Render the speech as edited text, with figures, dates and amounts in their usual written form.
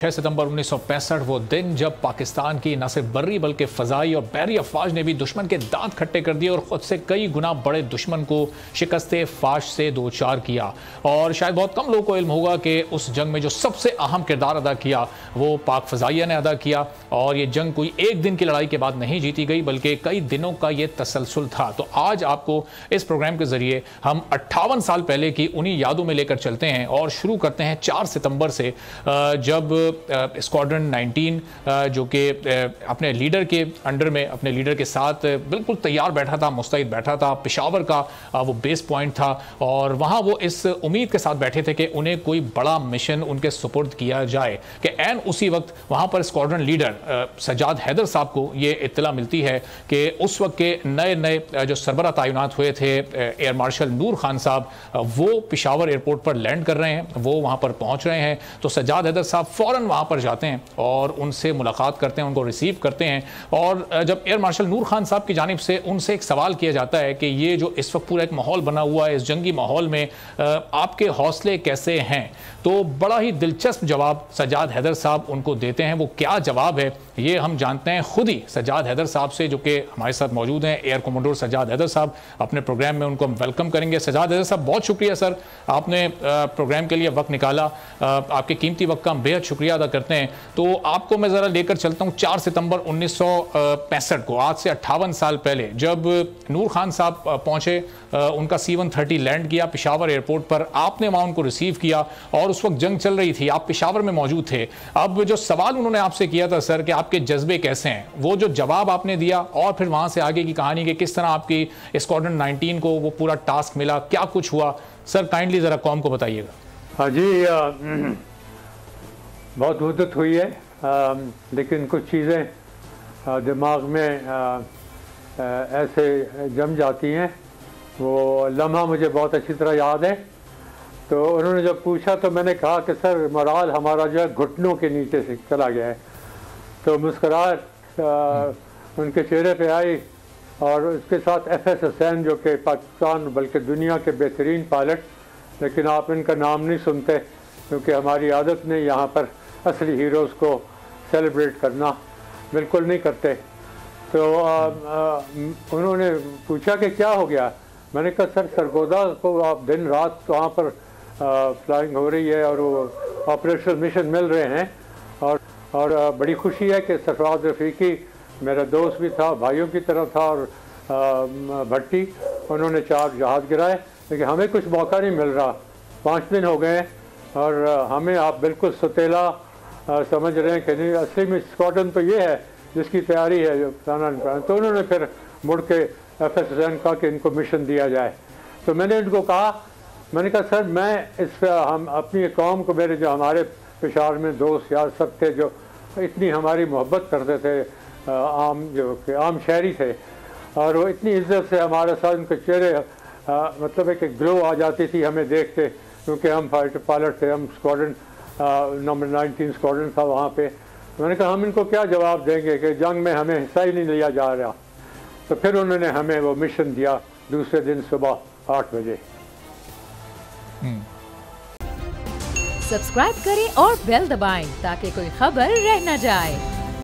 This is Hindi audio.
6 सितंबर 1965 वो दिन जब पाकिस्तान की न सिर्फ बर्री बल्कि फ़ज़ाई और बहरी अफवाज ने भी दुश्मन के दांत खट्टे कर दिए और ख़ुद से कई गुना बड़े दुश्मन को शिकस्त फाश से दो चार किया। और शायद बहुत कम लोगों को इल्म होगा कि उस जंग में जो सबसे अहम किरदार अदा किया वो पाक फ़ज़ाइया ने अदा किया। और ये जंग कोई एक दिन की लड़ाई के बाद नहीं जीती गई बल्कि कई दिनों का ये तसलसल था। तो आज आपको इस प्रोग्राम के ज़रिए हम 58 साल पहले की उन्हीं यादों में लेकर चलते हैं और शुरू करते हैं 4 सितंबर से, जब स्क्वाड्रन 19 जो कि अपने लीडर के अंडर में अपने लीडर के साथ बिल्कुल तैयार बैठा था, मुस्तैद बैठा था। पेशावर का वो बेस पॉइंट था और वहाँ वो इस उम्मीद के साथ बैठे थे कि उन्हें कोई बड़ा मिशन उनके सुपुर्द किया जाए कि एन उसी वक्त वहाँ पर स्क्वाड्रन लीडर सज्जाद हैदर साहब को ये इत्तला मिलती है कि उस वक्त के नए नए जो सरबरा तैनात हुए थे एयर मार्शल नूर खान साहब, वो पेशावर एयरपोर्ट पर लैंड कर रहे हैं, वो वहाँ पर पहुँच रहे हैं। तो सज्जाद हैदर साहब फ़ौरन वहाँ पर जाते हैं और उनसे मुलाकात करते हैं, उनको रिसीव करते हैं। और जब एयर मार्शल नूर खान साहब की जानिब से उनसे एक सवाल किया जाता है कि ये जो इस वक्त पूरा एक माहौल बना हुआ है, इस जंगी माहौल में आपके हौसले कैसे हैं, तो बड़ा ही दिलचस्प जवाब सज्जाद हैदर साहब उनको देते हैं। वो क्या जवाब है ये हम जानते हैं खुद ही सज्जाद हैदर साहब से, जो कि हमारे साथ मौजूद हैं। एयर कमांडर सज्जाद हैदर साहब, अपने प्रोग्राम में उनको हम वेलकम करेंगे। सज्जाद हैदर साहब, बहुत शुक्रिया सर, आपने प्रोग्राम के लिए वक्त निकाला। आपके कीमती वक्त का हम बेहद शुक्रिया अदा करते हैं। तो आपको मैं ज़रा लेकर चलता हूँ 4 सितंबर 1965 को, आज से 58 साल पहले, जब नूर खान साहब पहुँचे, उनका C-130 लैंड किया पेशावर एयरपोर्ट पर। आपने वहाँ उनको रिसीव किया और उस वक्त जंग चल रही थी, आप पेशावर में मौजूद थे। अब जो सवाल उन्होंने आपसे किया था सर कि आपके जज्बे कैसे हैं, वो जो जवाब आपने दिया और फिर वहाँ से आगे की कहानी कि किस तरह आपकी स्क्वाड्रन 19 को वो पूरा टास्क मिला, क्या कुछ हुआ, सर काइंडली ज़रा कौम को बताइएगा। हाँ जी, बहुत मुद्दत हुई है, लेकिन कुछ चीज़ें दिमाग में ऐसे जम जाती हैं। वो लम्हा मुझे बहुत अच्छी तरह याद है। तो उन्होंने जब पूछा तो मैंने कहा कि सर मोराल हमारा जो है घुटनों के नीचे से चला गया है। तो मुस्कुराहट उनके चेहरे पे आई और उसके साथ FS हुसैन, जो कि पाकिस्तान बल्कि दुनिया के बेहतरीन पायलट, लेकिन आप इनका नाम नहीं सुनते क्योंकि हमारी आदत नहीं यहाँ पर असली हीरोज़ को सेलिब्रेट करना, बिल्कुल नहीं करते। तो उन्होंने पूछा कि क्या हो गया। मैंने कहा सर सरगोदा को आप दिन रात वहाँ पर फ्लाइंग हो रही है और वो ऑपरेशनल मिशन मिल रहे हैं और बड़ी खुशी है कि सरफराज रफ़ीकी मेरा दोस्त भी था, भाइयों की तरह था, और भट्टी, उन्होंने 4 जहाज़ गिराए, लेकिन हमें कुछ मौका नहीं मिल रहा। 5 दिन हो गए और हमें आप बिल्कुल सतेला समझ रहे हैं कि नहीं, असली में स्क्वाड्रन तो ये है जिसकी तैयारी है जो फलाना। तो उन्होंने फिर मुड़ के FS हुसैन कहा कि इनको मिशन दिया जाए। तो मैंने इनको कहा, मैंने कहा सर मैं हम अपनी कौम को, मेरे जो हमारे पेशावर में दोस्त यार सब थे जो इतनी हमारी मोहब्बत करते थे, आम शहरी थे, और वो इतनी इज्जत से हमारे साथ, उनके चेहरे मतलब एक ग्लो आ जाती थी हमें देख के, क्योंकि हम फाइटर पायलट थे, हम स्क्वाड्रन नंबर 19 स्क्वाड्रन था वहाँ पे। मैंने कहा हम इनको क्या जवाब देंगे कि जंग में हमें हिस्सा ही नहीं लिया जा रहा। तो फिर उन्होंने हमें वो मिशन दिया दूसरे दिन सुबह 8 बजे। सब्सक्राइब करें और बेल दबाएं ताकि कोई खबर रह न जाए।